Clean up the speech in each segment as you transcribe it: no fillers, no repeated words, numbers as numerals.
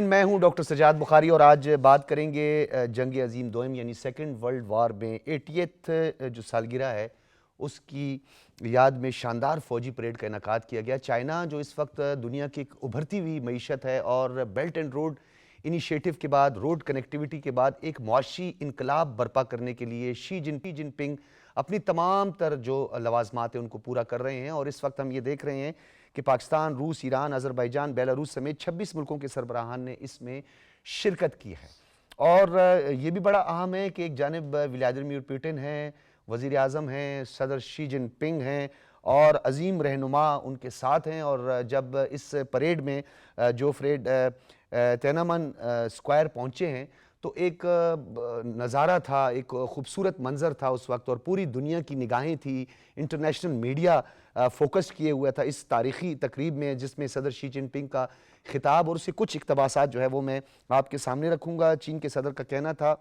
میں ہوں ڈاکٹر سجاد بخاری اور آج بات کریں گے جنگ عظیم دوئم یعنی سیکنڈ ورلڈ وار میں 80th جو سالگرہ ہے اس کی یاد میں شاندار فوجی پریڈ کا انعقاد کیا گیا۔ چائنا جو اس وقت دنیا کی ایک ابھرتی ہوئی معیشت ہے اور بیلٹ اینڈ روڈ انیشیٹو کے بعد، روڈ کنیکٹیویٹی کے بعد ایک معاشی انقلاب برپا کرنے کے لیے شی جن پنگ اپنی تمام تر جو لوازمات ہیں ان کو پورا کر رہے ہیں، اور اس وقت ہم یہ دیکھ رہے ہیں کہ پاکستان، روس، ایران، آذربائیجان، بیلاروس سمیت 26 ملکوں کے سربراہان نے اس میں شرکت کی ہے۔ اور یہ بھی بڑا اہم ہے کہ ایک جانب ولادیمیر پوٹن ہیں، وزیر اعظم ہیں، صدر شی جن پنگ ہیں اور عظیم رہنما ان کے ساتھ ہیں، اور جب اس پریڈ میں جو فریڈ تینامن سکوائر پہنچے ہیں تو ایک نظارہ تھا، ایک خوبصورت منظر تھا اس وقت، اور پوری دنیا کی نگاہیں تھی، انٹرنیشنل میڈیا فوکس کیے ہوا تھا اس تاریخی تقریب میں، جس میں صدر شی جن پنگ کا خطاب اور اس سے کچھ اقتباسات جو ہے وہ میں آپ کے سامنے رکھوں گا۔ چین کے صدر کا کہنا تھا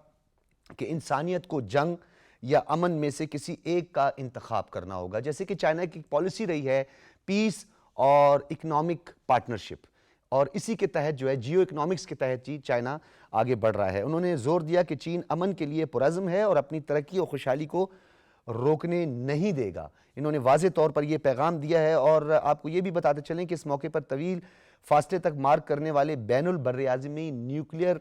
کہ انسانیت کو جنگ یا امن میں سے کسی ایک کا انتخاب کرنا ہوگا، جیسے کہ چائنا کی پالیسی رہی ہے پیس اور اکنامک پارٹنرشپ، اور اسی کے تحت جو ہے جیو اکنامکس کے تحت ہی چائنا آگے بڑھ رہا ہے۔ انہوں نے زور دیا کہ چین امن کے لیے پرعزم ہے اور اپنی ترقی اور خوشحالی کو روکنے نہیں دے گا۔ انہوں نے واضح طور پر یہ پیغام دیا ہے، اور آپ کو یہ بھی بتاتے چلیں کہ اس موقع پر طویل فاصلے تک مار کرنے والے بین البراعظمی نیوکلیئر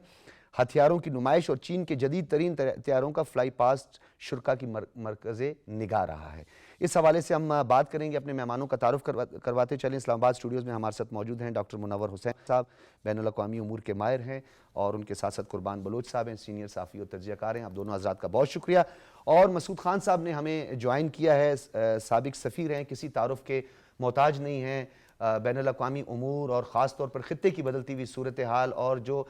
ہتھیاروں کی نمائش اور چین کے جدید ترین ہتھیاروں کا فلائی پاسٹ شرکا کی مرکز نگاہ رہا ہے۔ اس حوالے سے ہم بات کریں گے، اپنے مہمانوں کا تعارف کرواتے چلیں۔ اسلام آباد اسٹوڈیوز میں ہمارے ساتھ موجود ہیں ڈاکٹر منور حسین صاحب، بین الاقوامی امور کے ماہر ہیں، اور ان کے ساتھ ساتھ قربان بلوچ صاحب ہیں، سینئر صحافی اور تجزیہ کار ہیں۔ آپ دونوں حضرات کا بہت شکریہ۔ اور مسعود خان صاحب نے ہمیں جوائن کیا ہے، سابق سفیر ہیں، کسی تعارف کے محتاج نہیں ہیں، بین الاقوامی امور اور خاص طور پر خطے کی بدلتی ہوئی صورتحال اور جو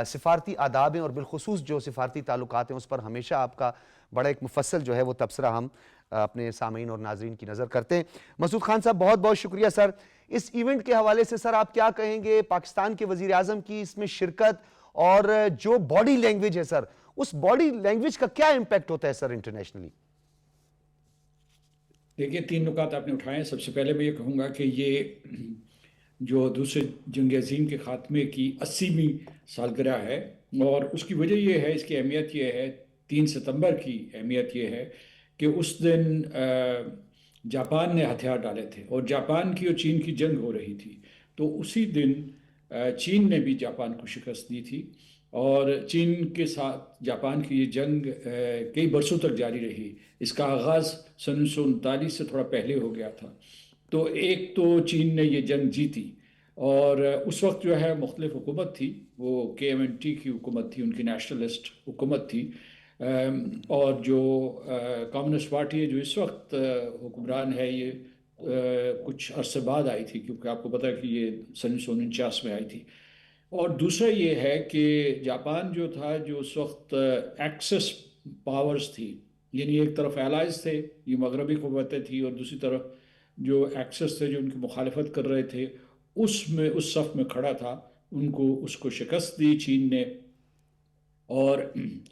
سفارتی آداب ہیں اور بالخصوص جو سفارتی تعلقات ہیں اس پر ہمیشہ آپ کا بڑا ایک مفصل جو ہے وہ تبصرہ ہم اپنے سامعین اور ناظرین کی نظر کرتے ہیں۔ مسعود خان صاحب بہت بہت شکریہ سر۔ اس ایونٹ کے حوالے سے سر آپ کیا کہیں گے؟ پاکستان کے وزیر اعظم کی اس میں شرکت اور جو باڈی لینگویج ہے سر، اس باڈی لینگویج کا کیا امپیکٹ ہوتا ہے سر انٹرنیشنلی؟ دیکھیے، 3 نکات آپ نے اٹھائے ہیں۔ سب سے پہلے میں یہ کہوں گا کہ یہ جو دوسرے جنگ عظیم کے خاتمے کی 80ویں سالگرہ ہے، اور اس کی وجہ یہ ہے، اس کی اہمیت یہ ہے، 3 ستمبر کی اہمیت یہ ہے کہ اس دن جاپان نے ہتھیار ڈالے تھے اور جاپان کی اور چین کی جنگ ہو رہی تھی، تو اسی دن چین نے بھی جاپان کو شکست دی تھی، اور چین کے ساتھ جاپان کی یہ جنگ کئی برسوں تک جاری رہی۔ اس کا آغاز 1939 سے تھوڑا پہلے ہو گیا تھا۔ تو ایک تو چین نے یہ جنگ جیتی، اور اس وقت جو ہے مختلف حکومت تھی، وہ KMT کی حکومت تھی، ان کی نیشنلسٹ حکومت تھی، اور جو کمیونسٹ پارٹی ہے جو اس وقت حکمران ہے، یہ کچھ عرصے بعد آئی تھی، کیونکہ آپ کو پتہ ہے کہ یہ 1949 میں آئی تھی۔ اور دوسرا یہ ہے کہ جاپان جو تھا، جو اس وقت ایکسس پاورز تھی، یعنی ایک طرف ایلائز تھے، یہ مغربی قوتیں تھیں، اور دوسری طرف جو ایکسس تھے جو ان کی مخالفت کر رہے تھے، اس صف میں کھڑا تھا، اس کو شکست دی چین نے، اور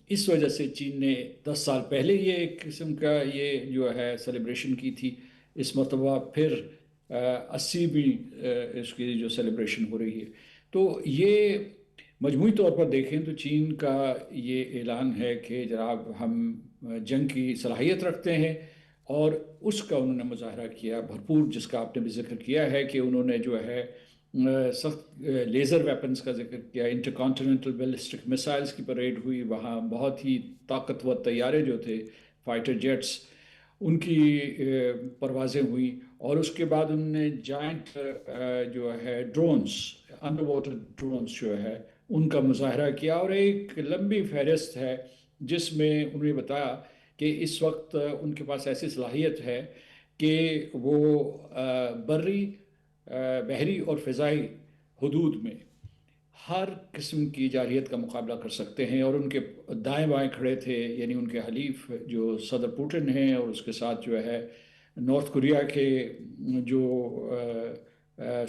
اس وجہ سے چین نے 10 سال پہلے یہ ایک قسم کا یہ جو ہے سیلیبریشن کی تھی۔ اس مرتبہ پھر 80ویں اس کی جو سیلیبریشن ہو رہی ہے، تو یہ مجموعی طور پر دیکھیں تو چین کا یہ اعلان ہے کہ جناب ہم جنگ کی صلاحیت رکھتے ہیں، اور اس کا انہوں نے مظاہرہ کیا بھرپور، جس کا آپ نے بھی ذکر کیا ہے کہ انہوں نے جو ہے سخت لیزر ویپنز کا ذکر کیا، انٹر کانٹیننٹل بیلسٹک میسائلز کی پریڈ ہوئی وہاں، بہت ہی طاقتور طیارے جو تھے فائٹر جیٹس، ان کی پروازیں ہوئیں، اور اس کے بعد انہوں نے جائنٹ جو ہے ڈرونز، انڈر واٹر ڈرونز جو ہے ان کا مظاہرہ کیا، اور ایک لمبی فہرست ہے جس میں انہوں نے بتایا کہ اس وقت ان کے پاس ایسی صلاحیت ہے کہ وہ بری، بحری اور فضائی حدود میں ہر قسم کی جارحیت کا مقابلہ کر سکتے ہیں، اور ان کے دائیں بائیں کھڑے تھے، یعنی ان کے حلیف جو صدر پوٹن ہیں، اور اس کے ساتھ جو ہے نارتھ کوریا کے جو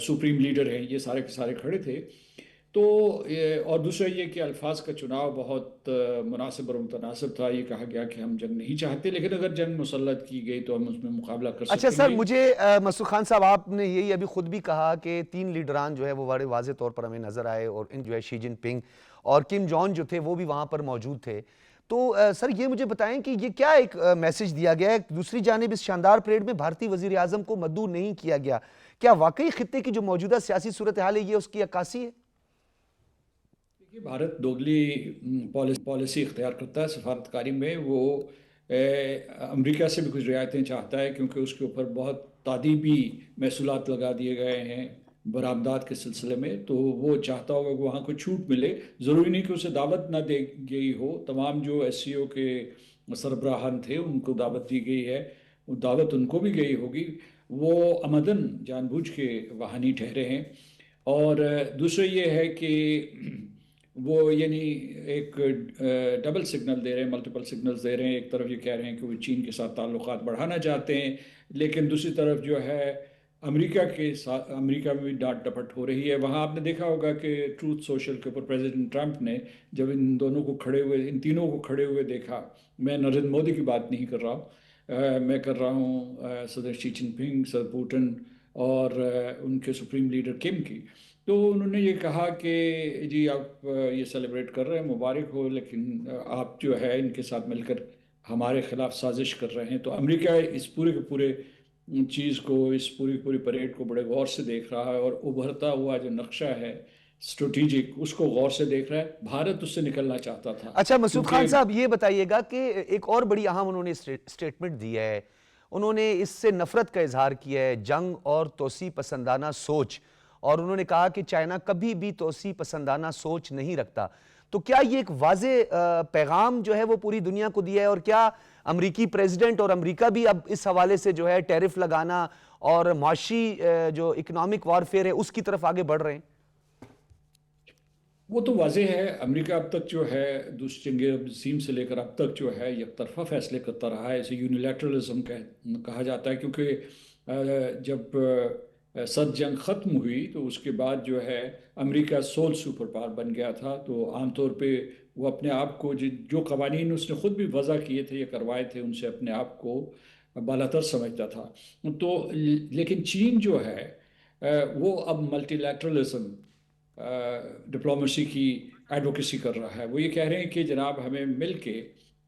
سپریم لیڈر ہیں، یہ سارے کے سارے کھڑے تھے۔ تو اور دوسرا یہ کہ الفاظ کا چناؤ بہت مناسب اور متناسب تھا. یہ کہا گیا کہ ہم جنگ نہیں چاہتے، لیکن اگر جنگ مسلط کی گئی تو ہم اس میں مقابلہ کر اچھا سکیں سر، گے. مجھے مسعود خان صاحب، آپ نے یہی ابھی خود بھی کہا کہ 3 لیڈران جو ہے وہ بڑے واضح طور پر ہمیں نظر آئے، اور ان جو ہے شی جن پنگ اور کم جون جو تھے وہ بھی وہاں پر موجود تھے. تو سر یہ مجھے بتائیں کہ یہ کیا ایک میسج دیا گیا ہے؟ دوسری جانب اس شاندار پریڈ میں بھارتی وزیر اعظم کو مدعو نہیں کیا گیا. کیا واقعی خطے کی جو موجودہ سیاسی صورتحال ہے یہ اس کی عکاسی ہے؟ دیکھیے، بھارت دوگلی پالیسی اختیار کرتا ہے سفارتکاری میں. وہ امریکہ سے بھی کچھ رعایتیں چاہتا ہے، کیونکہ اس کے اوپر بہت تعدیبی محصولات لگا دیے گئے ہیں برآمدات کے سلسلے میں. تو وہ چاہتا ہوگا کہ وہاں کوئی چھوٹ ملے. ضروری نہیں کہ اسے دعوت نہ دی گئی ہو. تمام جو ایس سی او کے سربراہان تھے ان کو دعوت دی گئی ہے، وہ دعوت ان کو بھی گئی ہوگی. وہ عمدن جان بوجھ کے وہاں نہیں ٹھہرے ہیں. اور دوسرا یہ ہے کہ وہ یعنی ایک ڈبل سگنل دے رہے ہیں، ملٹیپل سگنلز دے رہے ہیں. ایک طرف یہ کہہ رہے ہیں کہ وہ چین کے ساتھ تعلقات بڑھانا چاہتے ہیں، لیکن دوسری طرف جو ہے امریکہ کے ساتھ، امریکہ میں بھی ڈانٹ ڈپٹ ہو رہی ہے. وہاں آپ نے دیکھا ہوگا کہ ٹروتھ سوشل کے اوپر پریزیڈنٹ ٹرمپ نے جب ان دونوں کو کھڑے ہوئے، ان تینوں کو کھڑے ہوئے دیکھا، میں نریندر مودی کی بات نہیں کر رہا ہوں، میں کر رہا ہوں صدر شی جن پنگ، صدر پوٹن اور ان کے سپریم لیڈر کم کی. تو انہوں نے یہ کہا کہ جی آپ یہ سیلیبریٹ کر رہے ہیں، مبارک ہو، لیکن آپ جو ہے ان کے ساتھ مل کر ہمارے خلاف سازش کر رہے ہیں. تو امریکہ اس پورے کے پورے چیز کو، اس پوری پریڈ کو بڑے غور سے دیکھ رہا ہے، اور ابھرتا ہوا جو نقشہ ہے اسٹریٹجک، اس کو غور سے دیکھ رہا ہے. بھارت اس سے نکلنا چاہتا تھا اچھا مسعود خان کیونکہ صاحب، یہ بتائیے گا کہ ایک اور بڑی اہم انہوں نے سٹیٹمنٹ دی ہے. انہوں نے اس سے نفرت کا اظہار کیا ہے، جنگ اور توسیع پسندانہ سوچ، اور انہوں نے کہا کہ چائنا کبھی بھی توسیع پسندانہ سوچ نہیں رکھتا. تو کیا یہ ایک واضح پیغام جو ہے وہ پوری دنیا کو دیا ہے؟ اور کیا امریکی پریزیڈنٹ اور امریکہ بھی اب اس حوالے سے جو ہے ٹیرف لگانا اور معاشی جو اکنامک وارفیئر ہے اس کی طرف آگے بڑھ رہے ہیں؟ وہ تو واضح ہے. امریکہ اب تک جو ہے دوسری جنگ عظیم سے لے کر اب تک جو ہے یک طرفہ فیصلے کرتا رہا ہے. اسے یونیلیٹرلزم کہا جاتا ہے، کیونکہ جب سرد جنگ ختم ہوئی تو اس کے بعد جو ہے امریکہ سول سپر پاور بن گیا تھا. تو عام طور پہ وہ اپنے آپ کو جو قوانین اس نے خود بھی وضع کیے تھے یا کروائے تھے، ان سے اپنے آپ کو بالاتر سمجھتا تھا. تو لیکن چین جو ہے وہ اب ملٹی لیٹرلزم، ڈپلومیسی کی ایڈوکیسی کر رہا ہے. وہ یہ کہہ رہے ہیں کہ جناب ہمیں مل کے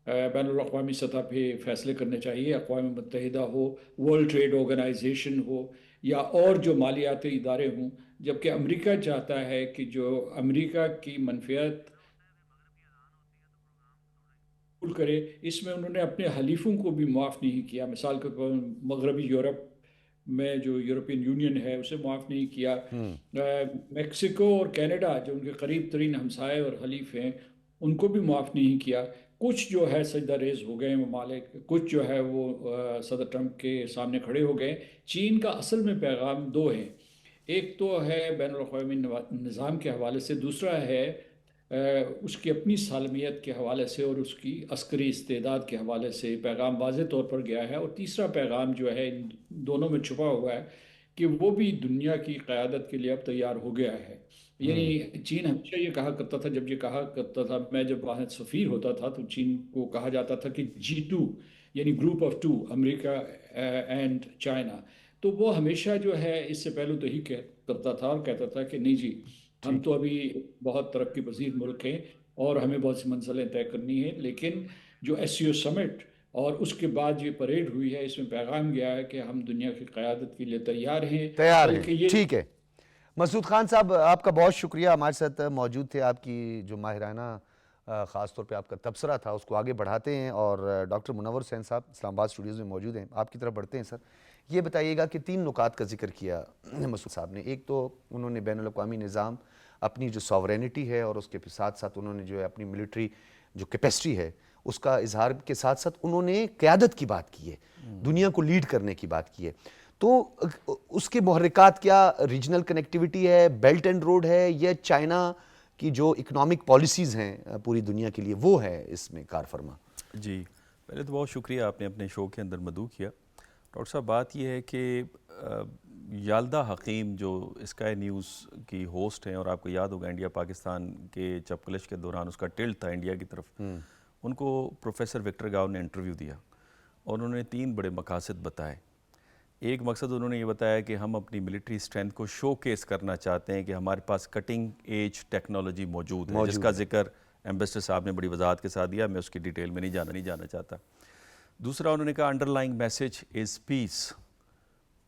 بین الاقوامی سطح پہ فیصلے کرنے چاہیے. اقوام متحدہ ہو، ورلڈ ٹریڈ آرگنائزیشن ہو، یا اور جو مالیاتی ادارے ہوں. جبکہ امریکہ چاہتا ہے کہ جو امریکہ کی منفعت کرے. اس میں انہوں نے اپنے حلیفوں کو بھی معاف نہیں کیا. مثال کے طور پر مغربی یورپ میں جو یورپین یونین ہے اسے معاف نہیں کیا. میکسیکو اور کینیڈا جو ان کے قریب ترین ہمسائے اور حلیف ہیں ان کو بھی معاف نہیں کیا. کچھ جو ہے سجدہ ریز ہو گئے ممالک، کچھ جو ہے وہ صدر ٹرمپ کے سامنے کھڑے ہو گئے. چین کا اصل میں پیغام دو ہیں. ایک تو ہے بین الاقوامی نظام کے حوالے سے، دوسرا ہے اس کی اپنی سالمیت کے حوالے سے اور اس کی عسکری استعداد کے حوالے سے. پیغام واضح طور پر گیا ہے. اور تیسرا پیغام جو ہے ان دونوں میں چھپا ہوا ہے کہ وہ بھی دنیا کی قیادت کے لیے اب تیار ہو گیا ہے. یعنی چین ہمیشہ یہ کہا کرتا تھا، جب یہ کہا کرتا تھا، میں جب وہاں سفیر ہوتا تھا تو چین کو کہا جاتا تھا کہ G2، یعنی group of two, America and China. تو وہ ہمیشہ جو ہے اس سے پہلے تو ہی کرتا تھا اور کہتا تھا کہ نہیں جی، ہم ٹھیک. تو ابھی بہت ترقی پذیر ملک ہیں اور ہمیں بہت سی منزلیں طے کرنی ہیں. لیکن جو ایس سی او سمٹ اور اس کے بعد یہ پریڈ ہوئی ہے، اس میں پیغام گیا ہے کہ ہم دنیا کی قیادت کے لیے تیار ہیں. تیار ہیں. بلکہ یہ ٹھیک ہے مسعود خان صاحب، آپ کا بہت شکریہ، ہمارے ساتھ موجود تھے. آپ کی جو ماہرانہ خاص طور پہ آپ کا تبصرہ تھا اس کو آگے بڑھاتے ہیں. اور ڈاکٹر منور حسین صاحب اسلام آباد اسٹوڈیوز میں موجود ہیں. آپ کی طرف بڑھتے ہیں. سر یہ بتائیے گا کہ 3 نکات کا ذکر کیا مسعود صاحب نے. ایک تو انہوں نے بین الاقوامی نظام، اپنی جو ساورینٹی ہے، اور اس کے ساتھ ساتھ انہوں نے جو ہے اپنی ملٹری جو کیپیسٹی ہے اس کا اظہار کے ساتھ ساتھ انہوں نے قیادت کی بات کی ہے، دنیا کو لیڈ کرنے کی بات کی ہے. تو اس کے محرکات کیا ریجنل کنیکٹیوٹی ہے، بیلٹ اینڈ روڈ ہے، یا چائنا کی جو اکنامک پالیسیز ہیں پوری دنیا کے لیے وہ ہے اس میں کار فرما؟ جی پہلے تو بہت شکریہ، آپ نے اپنے شو کے اندر مدعو کیا. ڈاکٹر صاحب بات یہ ہے کہ یالدہ حکیم جو اسکائی نیوز کی ہوسٹ ہیں، اور آپ کو یاد ہوگا انڈیا پاکستان کے چپکلش کے دوران اس کا ٹلٹ تھا انڈیا کی طرف، ان کو پروفیسر وکٹر گاؤ نے انٹرویو دیا اور انہوں نے 3 بڑے مقاصد بتائے. ایک مقصد انہوں نے یہ بتایا کہ ہم اپنی ملٹری سٹرینتھ کو شو کیس کرنا چاہتے ہیں کہ ہمارے پاس کٹنگ ایج ٹیکنالوجی موجود ہے، جس کا ذکر ایمبیسڈر صاحب نے بڑی وضاحت کے ساتھ دیا. میں اس کی ڈیٹیل میں نہیں جانا چاہتا. دوسرا انہوں نے کہا انڈرلائنگ میسج از پیس.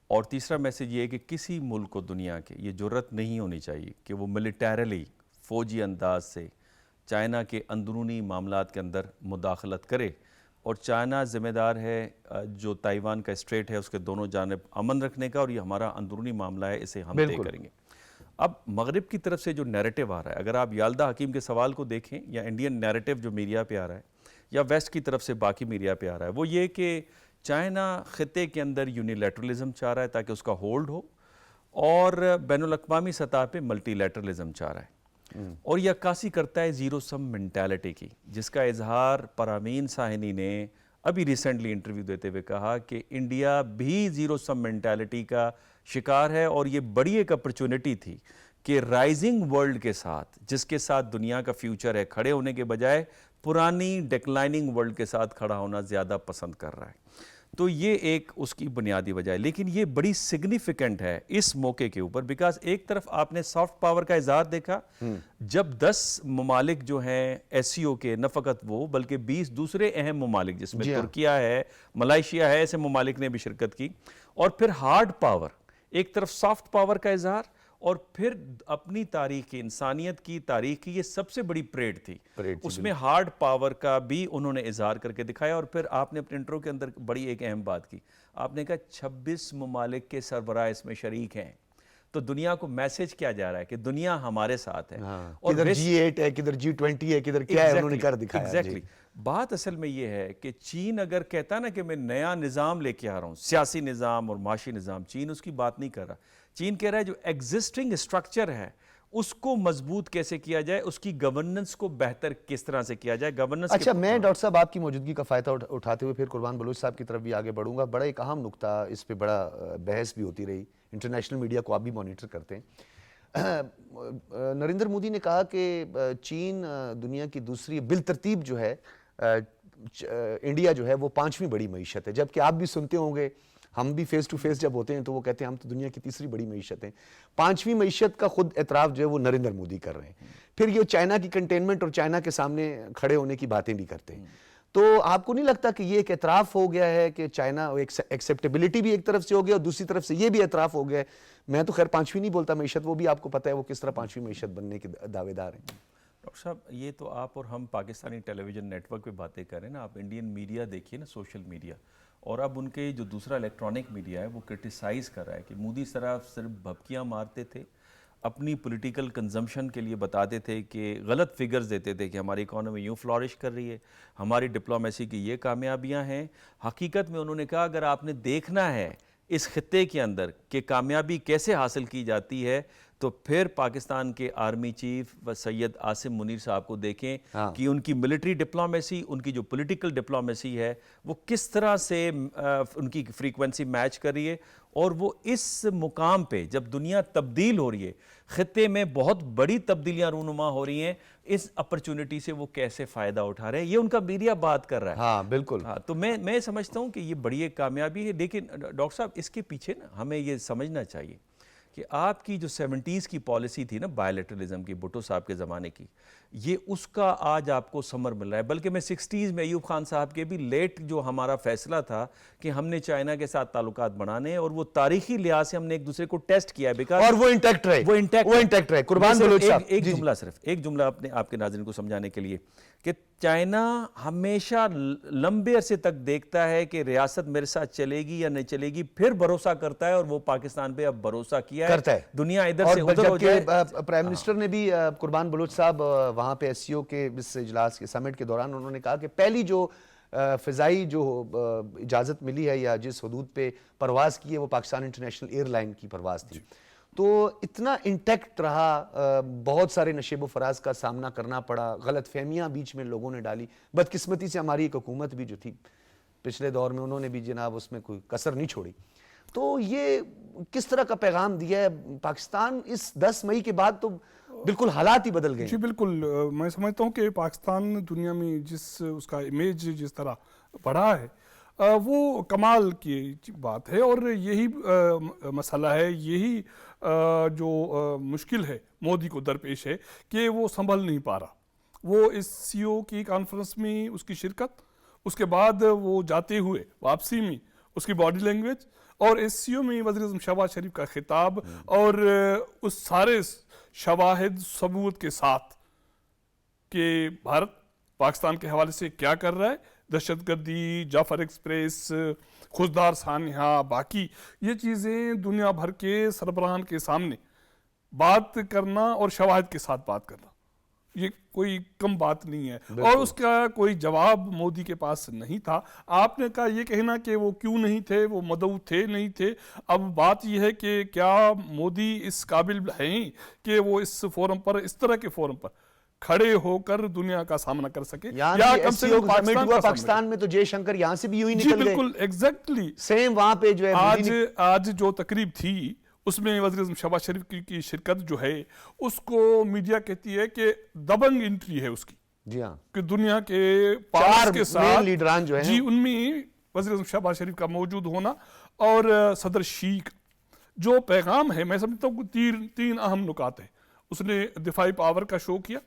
اور تیسرا میسج یہ ہے کہ کسی ملک کو دنیا کے یہ جرت نہیں ہونی چاہیے کہ وہ ملیٹیرلی فوجی انداز سے چائنا کے اندرونی معاملات کے اندر مداخلت کرے. اور چائنا ذمہ دار ہے جو تائیوان کا اسٹریٹ ہے اس کے دونوں جانب امن رکھنے کا، اور یہ ہمارا اندرونی معاملہ ہے، اسے ہم طے کریں گے. اب مغرب کی طرف سے جو نیریٹو آ رہا ہے، اگر آپ یالدہ حکیم کے سوال کو دیکھیں یا انڈین نیریٹو جو میڈیا پہ آ رہا ہے یا ویسٹ کی طرف سے باقی میڈیا پہ آ رہا ہے، وہ یہ کہ چائنا خطے کے اندر یونیلیٹرلزم چاہ رہا ہے تاکہ اس کا ہولڈ ہو، اور بین الاقوامی سطح پہ ملٹی لیٹرلزم چاہ رہا ہے، اور یہ عکاسی کرتا ہے زیرو سم مینٹیلٹی کی، جس کا اظہار پرامین ساہنی نے ابھی ریسنٹلی انٹرویو دیتے ہوئے کہا کہ انڈیا بھی زیرو سم مینٹیلٹی کا شکار ہے، اور یہ بڑی ایک اپرچونٹی تھی کہ رائزنگ ورلڈ کے ساتھ، جس کے ساتھ دنیا کا فیوچر ہے، کھڑے ہونے کے بجائے پرانی ڈیکلائننگ ورلڈ کے ساتھ کھڑا ہونا زیادہ پسند کر رہا ہے. تو یہ ایک اس کی بنیادی وجہ ہے. لیکن یہ بڑی سگنیفیکنٹ ہے اس موقع کے اوپر، بیکاز ایک طرف آپ نے سافٹ پاور کا اظہار دیکھا جب 10 ممالک جو ہیں ایس سی او کے، نہ فقط وہ بلکہ 20 دوسرے اہم ممالک جس میں ترکیہ ہے، ملائیشیا ہے، ایسے ممالک نے بھی شرکت کی. اور پھر ہارڈ پاور، ایک طرف سافٹ پاور کا اظہار، اور پھر اپنی تاریخ کی، انسانیت کی تاریخ کی یہ سب سے بڑی پریڈ تھی، اس میں ہارڈ پاور کا بھی انہوں نے اظہار کر کے دکھایا. اور پھر آپ نے اپنے انٹرو کے اندر بڑی ایک اہم بات کی، آپ نے کہا 26 ممالک کے سربراہ اس میں شریک ہیں. تو دنیا کو میسج کیا جا رہا ہے کہ دنیا ہمارے ساتھ ہے. اور کدھر G8 ہے، کدھر G20 ہے، کدھر کیا ہے، انہوں نے کر دکھایا. ایگزیکٹلی. بات اصل میں یہ ہے کہ چین اگر کہتا نا کہ میں نیا نظام لے کے آ رہا ہوں، سیاسی نظام اور معاشی نظام، چین اس کی بات نہیں کر رہا. چین کہہ رہا ہے جو ایگزسٹنگ اسٹرکچر ہے اس کو مضبوط کیسے کیا جائے، اس کی گورننس کو بہتر کس طرح سے کیا جائے. گورننس اچھا، میں ڈاکٹر صاحب آپ کی موجودگی کا فائدہ اٹھاتے ہوئے پھر قربان بلوچ صاحب کی طرف بھی آگے بڑھوں گا. بڑا ایک اہم نقطہ، اس پہ بڑا بحث بھی ہوتی رہی، انٹرنیشنل میڈیا کو آپ بھی مانیٹر کرتے ہیں. نریندر مودی نے کہا کہ چین دنیا کی دوسری بالترتیب جو ہے، انڈیا جو ہے وہ 5ویں بڑی معیشت ہے، جبکہ آپ بھی سنتے ہوں گے، ہم بھی فیس ٹو فیس جب ہوتے ہیں تو وہ کہتے ہیں ہم تو دنیا کی تیسری بڑی معیشت ہیں. 5ویں معیشت کا خود اعتراف جو ہے وہ نریندر مودی کر رہے ہیں. پھر یہ چائنا کی کنٹینمنٹ اور چائنا کے سامنے کھڑے ہونے کی باتیں بھی کرتے ہیں. تو آپ کو نہیں لگتا کہ یہ ایک اعتراف ہو گیا ہے کہ چائنا ایکسیپٹیبلٹی بھی ایک طرف سے ہو گیا اور دوسری طرف سے یہ بھی اعتراف ہو گیا ہے؟ میں تو خیر 5ویں نہیں بولتا معیشت، وہ بھی آپ کو پتہ ہے وہ کس طرح 5ویں معیشت بننے کے دعوے دار ہیں. ڈاکٹر صاحب یہ تو آپ اور ہم پاکستانی ٹیلی ویژن نیٹ ورک پہ باتیں کر رہے ہیں نا، آپ انڈین میڈیا دیکھیے نا، سوشل میڈیا، اور اب ان کے جو دوسرا الیکٹرانک میڈیا ہے وہ کرٹیسائز کر رہا ہے کہ مودی صرف بھبکیاں مارتے تھے، اپنی پولیٹیکل کنزمپشن کے لیے بتاتے تھے کہ غلط فگرز دیتے تھے کہ ہماری اکانومی یوں فلورش کر رہی ہے، ہماری ڈپلومیسی کی یہ کامیابیاں ہیں. حقیقت میں انہوں نے کہا اگر آپ نے دیکھنا ہے اس خطے کے اندر کہ کامیابی کیسے حاصل کی جاتی ہے تو پھر پاکستان کے آرمی چیف و سید عاصم منیر صاحب کو دیکھیں کہ ان کی ملٹری ڈپلومیسی، ان کی جو پولیٹیکل ڈپلومیسی ہے وہ کس طرح سے ان کی فریکوینسی میچ کر رہی ہے. اور وہ اس مقام پہ جب دنیا تبدیل ہو رہی ہے، خطے میں بہت بڑی تبدیلیاں رونما ہو رہی ہیں، اس اپرچونٹی سے وہ کیسے فائدہ اٹھا رہے ہیں، یہ ان کا میڈیا بات کر رہا ہے. ہاں بالکل. تو میں سمجھتا ہوں کہ یہ بڑی ایک کامیابی ہے. لیکن ڈاکٹر صاحب اس کے پیچھے نا ہمیں یہ سمجھنا چاہیے کہ آپ کی جو 70s کی پالیسی تھی نا بائیلیٹرلزم کی، بھٹو صاحب کے زمانے کی، یہ اس کا آج آپ کو ثمر مل رہا ہے. بلکہ میں 60s میں ایوب خان صاحب کے بھی لیٹ جو ہمارا فیصلہ تھا کہ ہم نے چائنا کے ساتھ تعلقات بڑھانے ہیں، اور وہ تاریخی لحاظ سے ہم نے ایک دوسرے کو ٹیسٹ کیا ہے، بیکاز اور وہ انٹیکٹ رہے. قربان بلوچ صاحب ایک جملہ اپنے آپ کے ناظرین کو سمجھانے کے لیے کہ چائنا ہمیشہ لمبے عرصے تک دیکھتا ہے کہ ریاست میرے ساتھ چلے گی یا نہیں چلے گی، پھر بھروسہ کرتا ہے، اور وہ پاکستان پہ اب بھروسہ کیا ہے. دنیا ادھر سے ادھر ہو جائے. پرائم منسٹر نے بھی قربان بلوچ صاحب وہاں پہ ایس سی او کے اس اجلاس کے سمٹ کے دوران انہوں نے کہا کہ پہلی جو فضائی جو اجازت ملی ہے یا جس حدود پہ پرواز کی ہے وہ پاکستان انٹرنیشنل ایئر لائن کی پرواز تھی. تو اتنا انٹیکٹ رہا، بہت سارے نشیب و فراز کا سامنا کرنا پڑا، غلط فہمیاں بیچ میں لوگوں نے ڈالی. بدقسمتی سے ہماری ایک حکومت بھی جو تھی پچھلے دور میں، انہوں نے بھی جناب اس میں کوئی کسر نہیں چھوڑی. تو یہ کس طرح کا پیغام دیا ہے پاکستان اس 10 مئی کے بعد؟ تو بالکل حالات ہی بدل گئے. جی بالکل، میں سمجھتا ہوں کہ پاکستان دنیا میں اس کا امیج جس طرح بڑھا ہے وہ کمال کی بات ہے، اور یہی مسئلہ ہے، یہی جو مشکل ہے مودی کو درپیش ہے کہ وہ سنبھل نہیں پا رہا. وہ اس سی او کی کانفرنس میں اس کی شرکت، اس کے بعد وہ جاتے ہوئے واپسی میں اس کی باڈی لینگویج، اور اس سی او میں وزیر اعظم شہباز شریف کا خطاب، اور اس سارے شواہد ثبوت کے ساتھ کہ بھارت پاکستان کے حوالے سے کیا کر رہا ہے، دہشت گردی، جعفر ایکسپریس، خوزدار سانحہ، باقی یہ چیزیں دنیا بھر کے سربراہان کے سامنے بات کرنا اور شواہد کے ساتھ بات کرنا، یہ کوئی کم بات نہیں ہے. اور اس کا کوئی جواب مودی کے پاس نہیں تھا. آپ نے کہا یہ کہنا کہ وہ کیوں نہیں تھے، وہ مدعو تھے نہیں تھے. اب بات یہ ہے کہ کیا مودی اس قابل ہیں کہ وہ اس فورم پر، اس طرح کے فورم پر کھڑے ہو کر دنیا کا سامنا کر سکے، یا کم سے کم پاکستان میں تو جے شنکر یہاں سے بھی یوں ہی نکل گئے. جی بالکل ایگزیکٹلی سیم وہاں پہ جو ہے آج جو تقریب تھی اس میں وزیر اعظم شہباز شریف کی شرکت جو ہے اس کو میڈیا کہتی ہے کہ دبنگ انٹری ہے اس کی. جی ہاں، کہ دنیا کے پاس کے ساتھ لیڈران جو ہیں جی ان میں وزیر اعظم شہباز شریف کا موجود ہونا اور صدر شی کا جو پیغام ہے، میں سمجھتا ہوں کہ تین اہم نکات ہیں. اس نے دفاعی پاور کا شو کیا،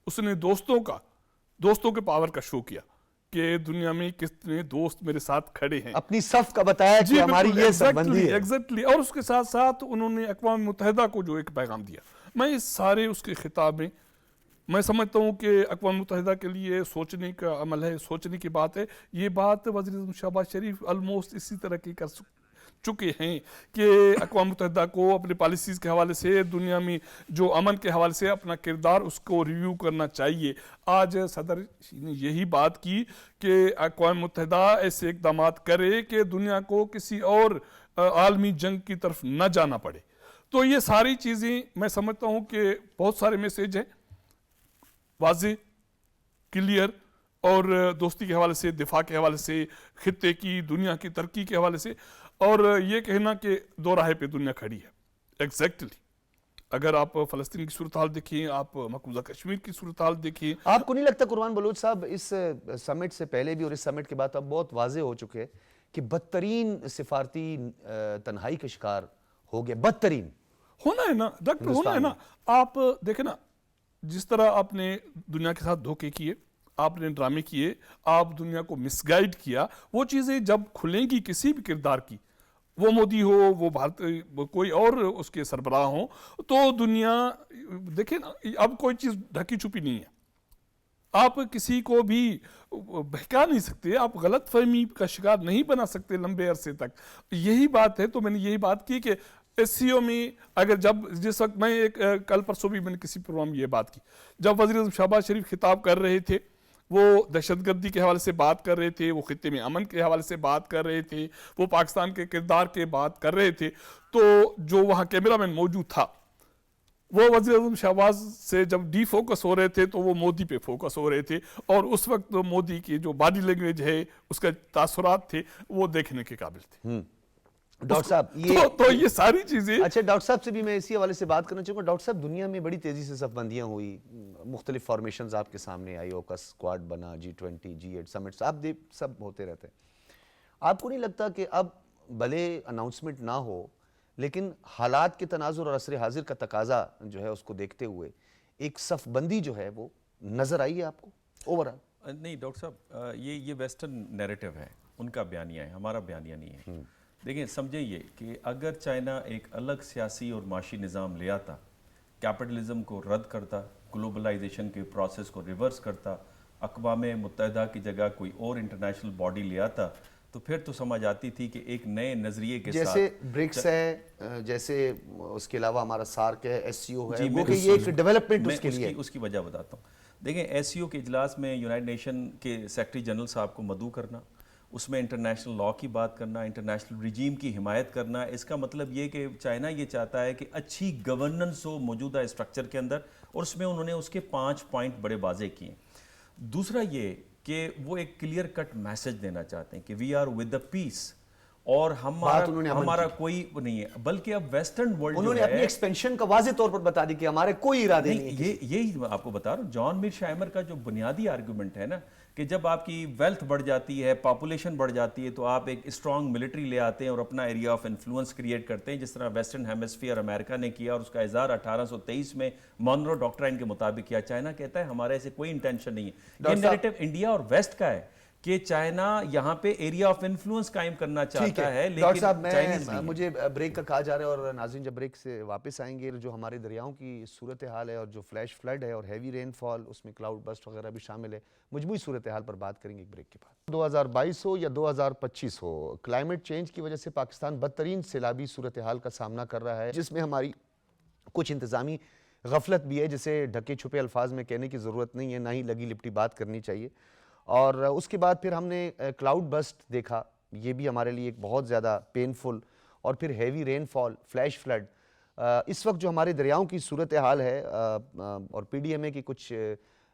اس نے دوستوں کے پاور کا شو کیا کہ دنیا میں کتنے دوست میرے ساتھ کھڑے ہیں، اپنی صف کا بتایا کہ ہماری یہ صف بندی ہے. ایگزیکٹلی. اور اس کے ساتھ ساتھ انہوں نے اقوام متحدہ کو جو ایک پیغام دیا، میں اس سارے اس کے خطاب میں میں سمجھتا ہوں کہ اقوام متحدہ کے لیے سوچنے کا عمل ہے، سوچنے کی بات ہے. یہ بات وزیر اعظم شہباز شریف آلموسٹ اسی طرح کی کر چکے ہیں کہ اقوام متحدہ کو اپنے پالیسیز کے حوالے سے، دنیا میں جو امن کے حوالے سے اپنا کردار اس کو ریویو کرنا چاہیے. آج صدر نے یہی بات کی کہ اقوام متحدہ ایسے اقدامات کرے کہ دنیا کو کسی اور عالمی جنگ کی طرف نہ جانا پڑے. تو یہ ساری چیزیں میں سمجھتا ہوں کہ بہت سارے میسیج ہیں واضح، کلیئر، اور دوستی کے حوالے سے، دفاع کے حوالے سے، خطے کی، دنیا کی ترقی کے حوالے سے، اور یہ کہنا کہ دو راہ پہ دنیا کھڑی ہے. ایگزیکٹلی. اگر آپ فلسطین کی صورتحال دیکھیں، آپ مقبوضہ کشمیر کی صورتحال دیکھیں. آپ کو نہیں لگتا قربان بلوچ صاحب اس سمٹ سے پہلے بھی اور اس سمٹ کے بعد اب بہت واضح ہو چکے کہ بدترین سفارتی تنہائی کا شکار ہو گیا؟ بدترین ہونا ہے نا ڈاکٹر، ہونا ہے نا. آپ دیکھیں نا، جس طرح آپ نے دنیا کے ساتھ دھوکے کیے، آپ نے ڈرامے کیے، آپ دنیا کو مس گائیڈ کیا، وہ چیزیں جب کھلیں گی کسی بھی کردار کی، وہ مودی ہو، وہ بھارت، کوئی اور اس کے سربراہ ہوں، تو دنیا دیکھیں نا، اب کوئی چیز ڈھکی چھپی نہیں ہے. آپ کسی کو بھی بہکا نہیں سکتے، آپ غلط فہمی کا شکار نہیں بنا سکتے لمبے عرصے تک. یہی بات ہے. تو میں نے یہی بات کی کہ ایس سی او میں اگر جس وقت میں کل پرسوں بھی میں نے کسی پروگرام یہ بات کی، جب وزیر اعظم شہباز شریف خطاب کر رہے تھے، وہ دہشت گردی کے حوالے سے بات کر رہے تھے، وہ خطے میں امن کے حوالے سے بات کر رہے تھے، وہ پاکستان کے کردار کے بات کر رہے تھے، تو جو وہاں کیمرہ مین موجود تھا وہ وزیر اعظم شہباز سے جب ڈی فوکس ہو رہے تھے تو وہ مودی پہ فوکس ہو رہے تھے، اور اس وقت مودی کی جو باڈی لینگویج ہے، اس کا تاثرات تھے، وہ دیکھنے کے قابل تھے. ڈاکٹر صاحب تو یہ ساری چیزیں. اچھا ڈاکٹر صاحب سے بھی میں اسی حوالے سے بات کرنا چاہوں گا. ڈاکٹر صاحب دنیا میں بڑی تیزی سے صف بندیاں ہوئی، مختلف فارمیشنز آپ کے سامنے آئی، اوکس اسکواڈ بنا، G20 G8 سمٹس، آپ سب ہوتے رہتے ہیں. آپ کو نہیں لگتا کہ اب بھلے اناؤنسمنٹ نہ ہو لیکن حالات کے تناظر اور عصر حاضر کا تقاضا جو ہے اس کو دیکھتے ہوئے ایک صف بندی جو ہے وہ نظر آئی ہے آپ کو اوورآل؟ نہیں ڈاکٹر صاحب، یہ ویسٹرن نیریٹو ہے، ان کا بیانیہ ہے، ہمارا بیانیہ نہیں ہے. دیکھیں سمجھیں یہ کہ اگر چائنا ایک الگ سیاسی اور معاشی نظام لے آتا، کیپٹلزم کو رد کرتا، گلوبلائزیشن کے پروسیس کو ریورس کرتا، اقوام متحدہ کی جگہ کوئی اور انٹرنیشنل باڈی لے آتا، تو پھر تو سمجھ آتی تھی کہ ایک نئے نظریے کے ساتھ، جیسے برکس ہے، جیسے اس کے علاوہ ہمارا سارک ہے، ایس سی او ہے، وہ کہ یہ ایک ڈیولپمنٹ اس کے لیے. اس کی وجہ بتاتا ہوں. دیکھیں ایس سی او کے اجلاس میں یونائٹڈ نیشن کے سیکرٹری جنرل صاحب کو مدعو کرنا، اس میں انٹرنیشنل لاء کی بات کرنا، انٹرنیشنل رجیم کی حمایت کرنا، اس کا مطلب یہ کہ چائنا یہ چاہتا ہے کہ اچھی گورننس ہو موجودہ اسٹرکچر کے اندر، اور اس میں انہوں نے اس کے 5 پوائنٹ بڑے واضح کیے. دوسرا یہ کہ وہ ایک کلیئر کٹ میسج دینا چاہتے ہیں کہ وی آر ود دا پیس، اور ہمارا کوئی نہیں ہے، بلکہ اب ویسٹرن ورلڈ انہوں نے اپنی ایکسپینشن کا واضح طور پر بتا دی کہ ہمارے کوئی ارادے نہیں ہے. یہی میں آپ کو بتا رہا ہوں. جان میر شائمر کا جو بنیادی آرگومنٹ ہے نا کہ جب آپ کی ویلتھ بڑھ جاتی ہے، پاپولیشن بڑھ جاتی ہے، تو آپ ایک اسٹرانگ ملٹری لے آتے ہیں اور اپنا ایریا آف انفلوئنس کریٹ کرتے ہیں، جس طرح ویسٹرن ہیمسفیئر امریکہ نے کیا اور اس کا اظہار 1823 میں مونرو ڈاکٹرائن کے مطابق کیا. چائنا کہتا ہے ہمارے ایسے کوئی انٹینشن نہیں ہے. یہ نیریٹو انڈیا اور ویسٹ کا ہے کہ چائنا یہاں پہ ایریا آف انفلوئنس قائم کرنا چاہتا ہے، ڈاکٹر صاحب لیکن مجھے بریک کا کہا جا رہا ہے اور ناظرین جب بریک سے واپس آئیں گے جو ہمارے دریاؤں کی صورتحال ہے اور جو فلیش فلڈ ہے اور ہیوی رین فال اس میں کلاؤڈ بسٹ وغیرہ بھی شامل ہے، مجموعی صورتحال پر بات کریں گے ایک بریک کے بعد. 2022 ہو یا 2025 ہو، کلائمیٹ چینج کی وجہ سے پاکستان بدترین سیلابی صورتحال کا سامنا کر رہا ہے، جس میں ہماری کچھ انتظامی غفلت بھی ہے جسے ڈھکے چھپے الفاظ میں کہنے کی ضرورت نہیں ہے، نہ ہی لگی لپٹی بات کرنی چاہیے. اور اس کے بعد پھر ہم نے کلاؤڈ بسٹ دیکھا، یہ بھی ہمارے لیے ایک بہت زیادہ پینفل، اور پھر ہیوی رین فال، فلیش فلڈ. اس وقت جو ہمارے دریاؤں کی صورتحال ہے اور پی ڈی ایم اے کی کچھ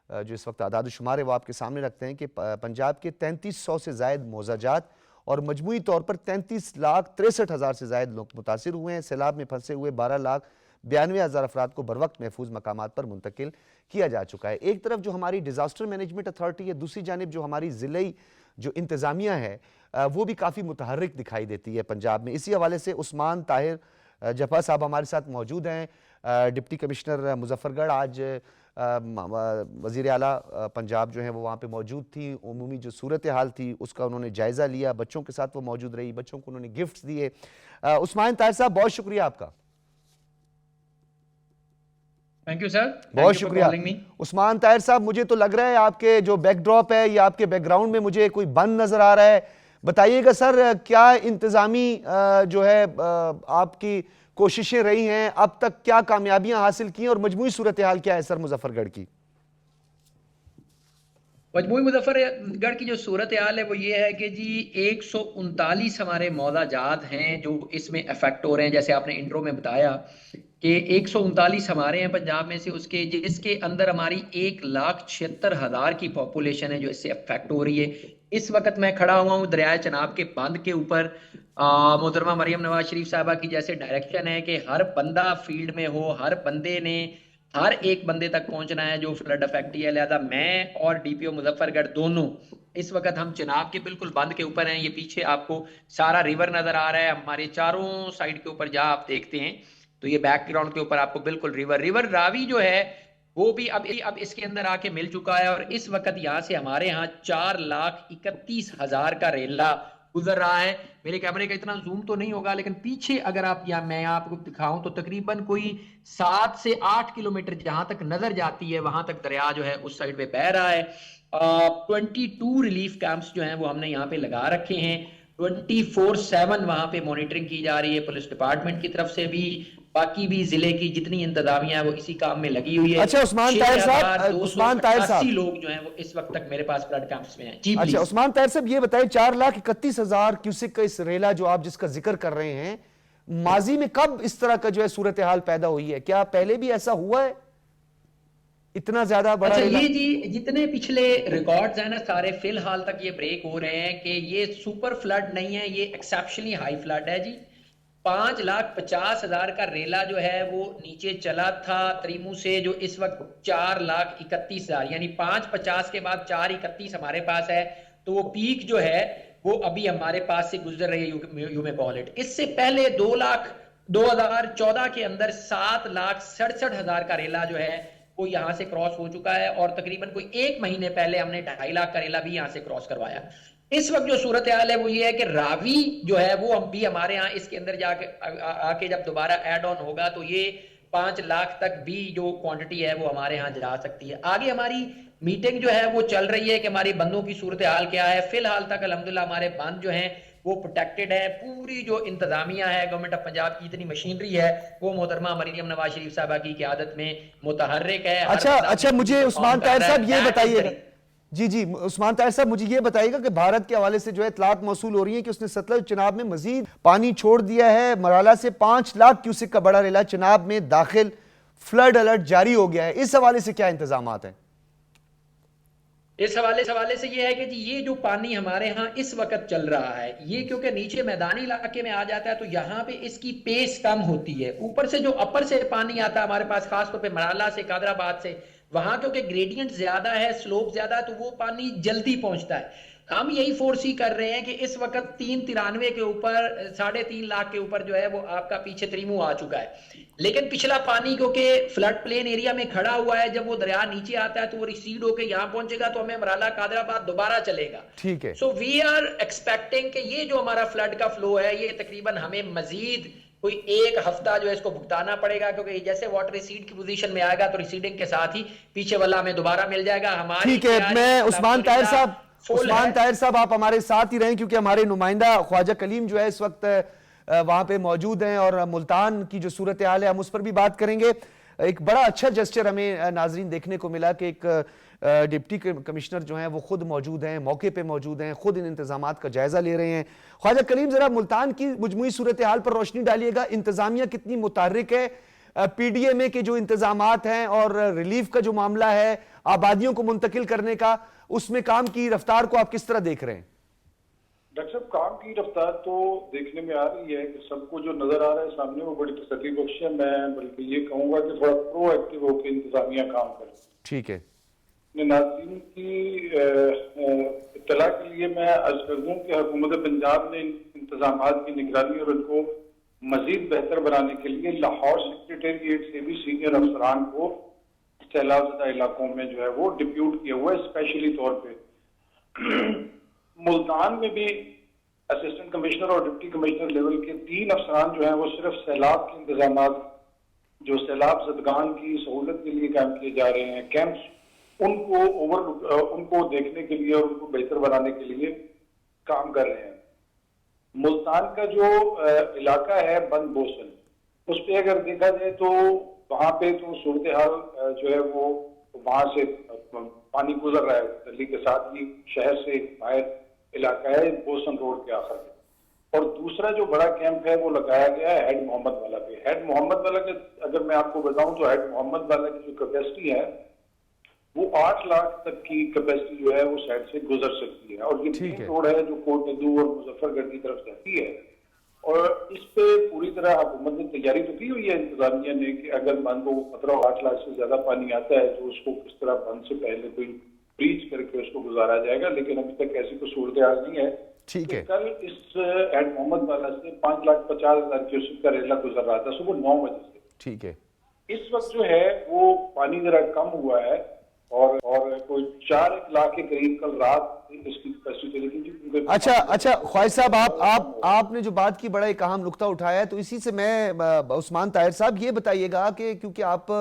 جو اس وقت اعداد و شمار ہے وہ آپ کے سامنے رکھتے ہیں کہ پنجاب کے 3300 سے زائد موضع جات اور مجموعی طور پر 33,63,000 سے زائد لوگ متاثر ہوئے ہیں. سیلاب میں پھنسے ہوئے 12,92,000 افراد کو بروقت محفوظ مقامات پر منتقل کیا جا چکا ہے. ایک طرف جو ہماری ڈیزاسٹر مینجمنٹ اتھارٹی ہے، دوسری جانب جو ہماری ضلعی جو انتظامیہ ہے وہ بھی کافی متحرک دکھائی دیتی ہے پنجاب میں. اسی حوالے سے عثمان طاہر جفا صاحب ہمارے ساتھ موجود ہیں، ڈپٹی کمشنر مظفر گڑھ. آج وزیر اعلیٰ پنجاب جو ہیں وہ وہاں پہ موجود تھی، عمومی جو صورتحال تھی اس کا انہوں نے جائزہ لیا، بچوں کے ساتھ وہ موجود رہی، بچوں کو انہوں نے گفٹس دیے. عثمان طاہر صاحب بہت شکریہ آپ کا. تھینک یو سر، بہت شکریہ. عثمان طاہر صاحب مجھے تو لگ رہا ہے آپ کے جو بیک ڈراپ ہے یا آپ کے بیک گراؤنڈ میں مجھے کوئی بند نظر آ رہا ہے. بتائیے گا سر کیا انتظامی جو ہے آپ کی کوششیں رہی ہیں، اب تک کیا کامیابیاں حاصل کی ہیں اور مجموعی صورتحال کیا ہے سر مظفر گڑھ کی؟ مجموعی مظفر گڑھ کی جو صورتحال ہے وہ یہ ہے کہ جی 139 ہمارے موضع جات ہیں جو اس میں افیکٹ ہو رہے ہیں. جیسے آپ نے انٹرو میں بتایا کہ 139 ہمارے ہیں پنجاب میں سے، اس کے جس کے اندر ہماری 1,76,000 کی پاپولیشن ہے جو اس سے افیکٹ ہو رہی ہے. اس وقت میں کھڑا ہوا ہوں دریائے چناب کے بند کے اوپر. محترمہ مریم نواز شریف صاحبہ کی جیسے ڈائریکشن ہے کہ ہر بندہ فیلڈ میں ہو، ہر بندے نے ہر ایک بندے تک پہنچنا ہے جو فلڈ افیکٹی ہے. لہذا میں اور ڈی پی او مظفر گڑھ دونوں اس وقت ہم چناب کے بالکل بند کے اوپر ہیں. یہ پیچھے آپ کو سارا ریور نظر آ رہا ہے، ہمارے چاروں سائڈ کے اوپر جہاں آپ دیکھتے ہیں تو یہ بیک گراؤنڈ کے اوپر آپ کو بالکل ریور راوی جو ہے وہ بھی اب اس کے اندر آ کے مل چکا ہے. اور اس وقت یہاں سے ہمارے ہاں 4,31,000 کا ریلا گزر رہا ہے. میرے کیمرے کا اتنا زوم تو نہیں ہوگا لیکن پیچھے اگر میں آپ کو دکھاؤں تو تقریباً کوئی 7 سے 8 کلومیٹر جہاں تک نظر جاتی ہے وہاں تک دریا جو ہے اس سائڈ پہ بہ رہا ہے. 22 ریلیف کیمپس جو ہیں وہ ہم نے یہاں پہ لگا رکھے ہیں. 24/7 وہاں پہ مانیٹرنگ کی جا رہی ہے پولیس ڈپارٹمنٹ کی طرف سے بھی، باقی بھی ضلع کی جتنی انتظامیہ ہے وہ اسی کام میں لگی ہوئی ہے. اچھا عثمان طاہر صاحب لوگ جو ہیں وہ اس وقت تک میرے پاس فلڈ کیمپس میں ہیں. جی اچھا عثمان طاہر صاحب یہ بتائیں 4,31,000 کیوسک کا اس ریلا جو آپ جس کا ذکر کر رہے ہیں، ماضی میں کب اس طرح کا جو ہے صورتحال پیدا ہوئی ہے؟ کیا پہلے بھی ایسا ہوا ہے اتنا زیادہ بڑا ریلا؟ یہ جی جتنے پچھلے ریکارڈز ہیں نا سارے فی الحال تک یہ بریک ہو رہے ہیں کہ یہ سپر فلڈ نہیں ہے، یہ ایکسیپشنلی ہائی فلڈ ہے. جی 5,50,000 کا ریلا جو ہے وہ نیچے چلا تھا تریمو سے، جو اس وقت 4,31,000 یعنی 5,50 کے بعد 4,31 ہمارے پاس ہے. تو وہ پیک جو ہے وہ ابھی ہمارے پاس سے گزر رہی ہے یوم پولٹ. اس سے پہلے 2014 کے اندر 7,67,000 کا ریلا جو ہے وہ یہاں سے کراس ہو چکا ہے اور تقریباً کوئی 1 مہینے پہلے ہم نے 2.5 لاکھ کا ریلا بھی یہاں سے کراس کروایا. اس وقت جو صورتحال ہے وہ یہ ہے کہ راوی جو ہے وہ ہم بھی ہمارے ہاں اس کے اندر جا کے آ کے جب دوبارہ ایڈ آن ہوگا تو یہ 5 لاکھ تک بھی جو کوانٹٹی ہے وہ ہمارے ہاں جا سکتی ہے. آگے ہماری میٹنگ جو ہے وہ چل رہی ہے کہ ہماری بندوں کی صورتحال کیا ہے. فی الحال تک الحمدللہ ہمارے بند جو ہیں وہ پروٹیکٹڈ ہے. پوری جو انتظامیہ ہے گورنمنٹ آف پنجاب کی اتنی مشینری ہے وہ محترمہ مریم نواز شریف صاحبہ کی قیادت میں متحرک ہے. اچھا مجھے عثمان طاہر صاحب یہ بتائیے گا، جی عثمان طاہر صاحب مجھے یہ بتائیے گا کہ بھارت کے حوالے سے جو ہے اطلاعات موصول ہو رہی ہیں کہ اس نے ستلج چناب میں مزید پانی چھوڑ دیا ہے. مرالہ سے 5 لاکھ کیوسک کا بڑا ریلا چناب میں داخل، فلڈ الرٹ جاری ہو گیا ہے. اس حوالے سے کیا انتظامات ہیں؟ اس حوالے سے یہ ہے کہ جی یہ جو پانی ہمارے ہاں اس وقت چل رہا ہے یہ کیونکہ نیچے میدانی علاقے میں آ جاتا ہے تو یہاں پہ اس کی پیس کم ہوتی ہے. اوپر سے جو اپر سے پانی آتا ہے ہمارے پاس خاص طور پہ مرالا سے قادر آباد سے وہاں کیونکہ گریڈینٹ زیادہ ہے سلوپ زیادہ ہے تو وہ پانی جلدی پہنچتا ہے. ہم یہی فورسی کر رہے ہیں کہ اس وقت 393 کے اوپر 3.5 لاکھ کے اوپر جو ہے وہ آپ کا پیچھے تریمو آ چکا ہے. لیکن پچھلا پانی کیونکہ فلڈ پلین ایریا میں کھڑا ہوا ہے جب وہ دریا نیچے آتا ہے تو وہ ریسیڈ ہو کے یہاں پہنچے گا تو ہمیں مرالا قادر آباد دوبارہ چلے گا. ٹھیک ہے. سو وی آر ایکسپیکٹنگ کہ یہ جو ہمارا فلڈ کا فلو ہے یہ تقریباً ہمیں مزید کوئی ایک ہفتہ جو ہے اس کو بھگتانا پڑے گا کیونکہ جیسے واٹر ریسیڈ کی پوزیشن میں آئے گا تو ریسیڈنگ کے ساتھ ہی پیچھے والا ہمیں دوبارہ مل جائے گا. ہماری ٹھیک ہے. میں عثمان طاہر صاحب آپ ہمارے ساتھ ہی رہیں کیونکہ ہمارے نمائندہ خواجہ کلیم جو ہے اس وقت وہاں پہ موجود ہیں اور ملتان کی جو صورتحال ہے ہم اس پر بھی بات کریں گے. ایک بڑا اچھا جسچر ہمیں ناظرین دیکھنے کو ملا کہ ایک ڈپٹی کمشنر جو ہیں وہ خود موجود ہیں, موقع پہ موجود ہیں, خود ان انتظامات کا جائزہ لے رہے ہیں. خواجہ کلیم ذرا ملتان کی مجموعی صورتحال پر روشنی ڈالیے گا. انتظامیہ کتنی متحرک ہے, پی ڈی ایم اے کے جو انتظامات ہیں اور ریلیف کا جو معاملہ ہے آبادیوں کو منتقل کرنے کا, اس میں کام کی رفتار کو آپ کس طرح دیکھ رہے ہیں؟ ڈاکٹر صاحب کام کی رفتار تو دیکھنے میں آ رہی ہے کہ سب کو جو نظر آ رہا ہے سامنے وہ بڑی تسلی بخش ہے. میں بلکہ یہ کہوں گا کہ تھوڑا پرو ایکٹیو ہو کے انتظامیہ کام کرے. ٹھیک ہے. ناظرین کی اطلاع کے لیے میں عرض کر دوں کہ حکومت پنجاب نے انتظامات کی نگرانی اور ان کو مزید بہتر بنانے کے لیے لاہور سیکریٹریٹ سے بھی سینئر افسران کو سیلاب زدہ علاقوں میں جو ہے وہ ڈپیوٹ کیا ہوا ہے اسپیشلی طور پہ. ملتان میں بھی اسسٹنٹ کمشنر اور ڈپٹی کمشنر لیول کے 3 افسران جو ہیں وہ صرف سیلاب کے انتظامات جو سیلاب زدگان کی سہولت کے لیے قائم کیے جا رہے ہیں کیمپس ان کو دیکھنے کے لیے اور ان کو بہتر بنانے کے لیے کام کر رہے ہیں. ملتان کا جو علاقہ ہے بند بوسن اس پہ اگر دیکھا جائے تو وہاں پہ تو صورتحال جو ہے وہ وہاں سے پانی گزر رہا ہے دلی کے ساتھ ہی شہر سے باہر علاقہ ہے بوسن روڈ کے آخر میں. اور دوسرا جو بڑا کیمپ ہے وہ لگایا گیا ہے ہیڈ محمد والا پہ. ہیڈ محمد والا کے اگر میں آپ کو بتاؤں تو ہیڈ محمد والا کی جو کیپیسٹی ہے وہ 8 لاکھ تک کی کیپیسٹی جو ہے وہ سائڈ سے گزر سکتی ہے. اور یہ مین روڈ ہے جو کوٹ ندو اور مظفر گڑھ کی طرف جاتی ہے. اور اس پہ پوری طرح حکومت نے تیاری تو کی ہوئی ہے انتظامیہ نے کہ اگر مان لو 17-8 لاکھ سے زیادہ پانی آتا ہے تو اس کو کس طرح بند سے پہلے کوئی بریچ کر کے اس کو گزارا جائے گا. لیکن ابھی تک ایسی کوئی صورتحال نہیں ہے. ٹھیک ہے. کل اس ہیڈ محمد والا سے 5,50,000 کیوسک کا ریلا گزر رہا تھا صبح 9 بجے سے. ٹھیک ہے. اس وقت جو ہے وہ پانی ذرا کم ہوا ہے اور کوئی 4 لاکھ کے قریب کل رات اس کی کیپیسٹی چلی گئی. اچھا خواجہ صاحب آپ نے جو بات کی بڑا ایک اہم نقطہ اٹھایا ہے تو اسی سے میں عثمان طاہر صاحب یہ بتائیے گا کہ کیونکہ آپ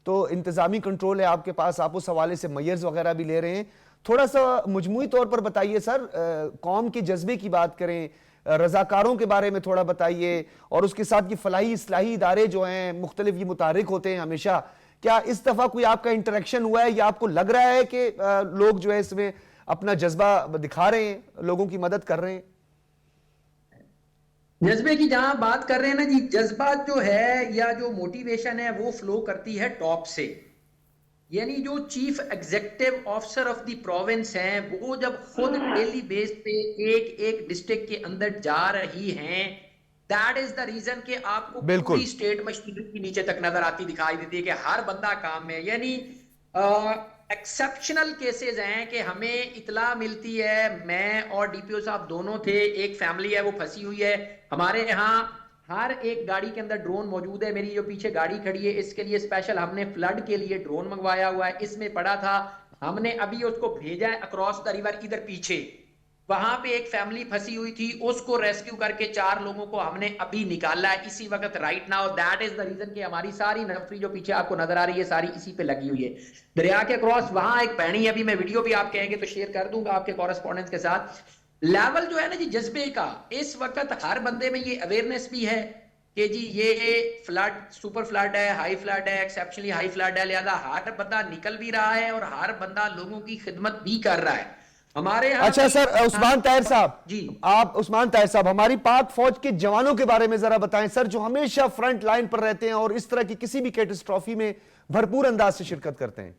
تو انتظامی کنٹرول ہے آپ کے پاس, آپ اس حوالے سے میئرز وغیرہ بھی لے رہے ہیں, تھوڑا سا مجموعی طور پر بتائیے سر, قوم کے جذبے کی بات کریں, رضاکاروں کے بارے میں تھوڑا بتائیے, اور اس کے ساتھ یہ فلاحی اصلاحی ادارے جو ہیں مختلف یہ متحرک ہوتے ہیں ہمیشہ, کیا اس دفعہ کوئی آپ کا انٹریکشن ہوا ہے یا آپ کو لگ رہا ہے کہ لوگ جو ہے اس میں اپنا جذبہ دکھا رہے ہیں, لوگوں کی مدد کر رہے ہیں؟ جذبے کی جہاں بات کر رہے ہیں نا جی, جذبات جو ہے یا جو موٹیویشن ہے وہ فلو کرتی ہے ٹاپ سے. یعنی جو chief executive officer of the province ہیں وہ جب خود ڈیلی بیس پہ ایک ڈسٹرکٹ کے اندر جا رہی ہیں, دیٹ از دا ریزن کہ آپ کو پوری اسٹیٹ مشینری کی نیچے تک نظر آتی دکھائی دیتی ہے کہ ہر بندہ کام میں. یعنی ایکسیپشنل کیسز ہیں کہ ہمیں اطلاع ملتی ہے, میں اور ڈی پی او صاحب دونوں تھے, ایک فیملی ہے وہ پھنسی ہوئی ہے, ہمارے یہاں ہر ایک گاڑی کے اندر ڈرون موجود ہے. میری جو پیچھے گاڑی کھڑی ہے اس کے لیے اسپیشل ہم نے فلڈ کے لیے ڈرون منگوایا ہوا ہے, اس میں پڑا تھا, ہم نے ابھی اس کو بھیجا ہے اکراس دا ریور ادھر پیچھے. وہاں پہ ایک فیملی پھنسی ہوئی تھی, اس کو ریسکیو کر کے 4 لوگوں کو ہم نے ابھی نکالا ہے اسی وقت right now. That is the reason کہ ہماری ساری نفری جو پیچھے آپ کو نظر آ رہی ہے ساری اسی پہ لگی ہوئی ہے دریا کے اکراس. وہاں ایک بہنی ہے, ابھی میں ویڈیو بھی آپ کہیں گے تو شیئر کر دوں گا آپ کے کورسپونڈنٹس کے ساتھ. لیول جو ہے نا جی جذبے کا اس وقت ہر بندے میں یہ اویئرنیس بھی ہے کہ جی یہ فلڈ سپر فلڈ ہے, ہائی فلڈ ہے, ایکسیپشنلی ہائی فلڈ ہے, لہذا ہر بندہ نکل بھی رہا ہے اور ہر بندہ لوگوں کی خدمت بھی کر رہا ہے ہمارے. اچھا سر عثمان طاہر صاحب, جی آپ عثمان طاہر صاحب ہماری پاک فوج کے جوانوں کے بارے میں ذرا بتائیں سر, جو ہمیشہ فرنٹ لائن پر رہتے ہیں اور اس طرح کی کسی بھی کیٹسٹرافی میں بھرپور انداز سے شرکت کرتے ہیں.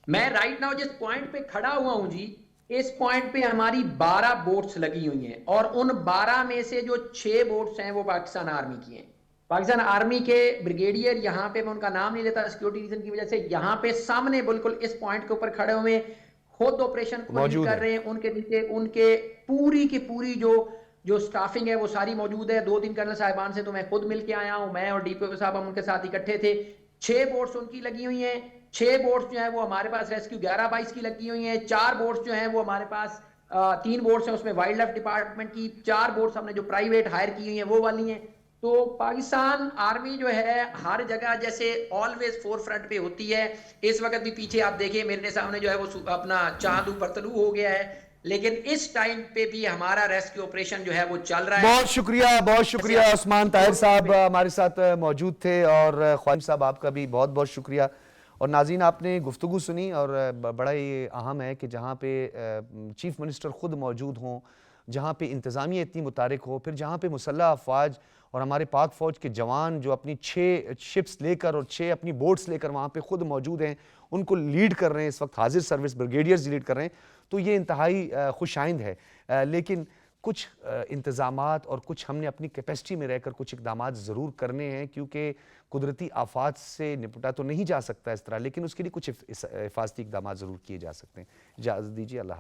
میں رائٹ ناؤ جس پوائنٹ پہ کھڑا ہوا ہوں جی، اس پوائنٹ پہ ہماری 12 بوٹس لگی ہوئی ہیں، اور ان 12 میں سے جو 6 بوٹس ہیں وہ پاکستان آرمی کی ہیں. پاکستان آرمی کے بریگیڈیئر یہاں پہ، میں ان کا نام نہیں لیتا سیکیورٹی ریزن کی وجہ سے، یہاں پہ سامنے بالکل اس پوائنٹ کے اوپر کھڑے ہوئے خود آپریشن کو لیڈ کر رہے ہیں. ان کے نیچے ان کے پوری کی پوری جو سٹافنگ ہے وہ ساری موجود ہے. 2-3 کرنل صاحبان سے تو میں خود مل کے آیا ہوں، میں اور ڈی پی او صاحب ہم ان کے ساتھ اکٹھے تھے. 6 بوٹس ان کی لگی ہوئی ہیں. 6 بوٹس جو ہیں وہ ہمارے پاس ریسکیو 11-22 کی لگی ہوئی ہیں. 4 بوٹس جو ہیں وہ ہمارے پاس 3 بوٹس ہیں اس میں وائلڈ لائف ڈپارٹمنٹ کی، 4 بوٹس ہم نے جو پرائیویٹ ہائر کی ہوئی ہیں وہ والی ہیں. تو پاکستان آرمی جو ہے ہر جگہ جیسے آلویز فور فرنٹ پہ ہوتی ہے. اس وقت بھی پیچھے آپ دیکھیں میرے سامنے جو ہے وہ اپنا چاند اوپر طلوع ہو گیا ہے، لیکن اس ٹائم پہ بھی ہمارا ریسکیو آپریشن جو ہے وہ چل رہا ہے. بہت شکریہ عثمان طاہر صاحب ہمارے ساتھ موجود تھے، اور خواجہ صاحب آپ کا بھی بہت بہت شکریہ. اور ناظرین آپ نے گفتگو سنی، اور بڑا یہ اہم ہے کہ جہاں پہ چیف منسٹر خود موجود ہوں، جہاں پہ انتظامیہ اتنی متحرک ہو، پھر جہاں پہ مسلح افواج اور ہمارے پاک فوج کے جوان جو اپنی 6 شپس لے کر اور 6 اپنی بوٹس لے کر وہاں پہ خود موجود ہیں، ان کو لیڈ کر رہے ہیں، اس وقت حاضر سروس بریگیڈیئرز لیڈ کر رہے ہیں، تو یہ انتہائی خوش آئند ہے. لیکن کچھ انتظامات اور کچھ ہم نے اپنی کیپیسٹی میں رہ کر کچھ اقدامات ضرور کرنے ہیں، کیونکہ قدرتی آفات سے نپٹا تو نہیں جا سکتا اس طرح، لیکن اس کے لیے کچھ حفاظتی اقدامات ضرور کیے جا سکتے ہیں. اجازت دیجیے. اللہ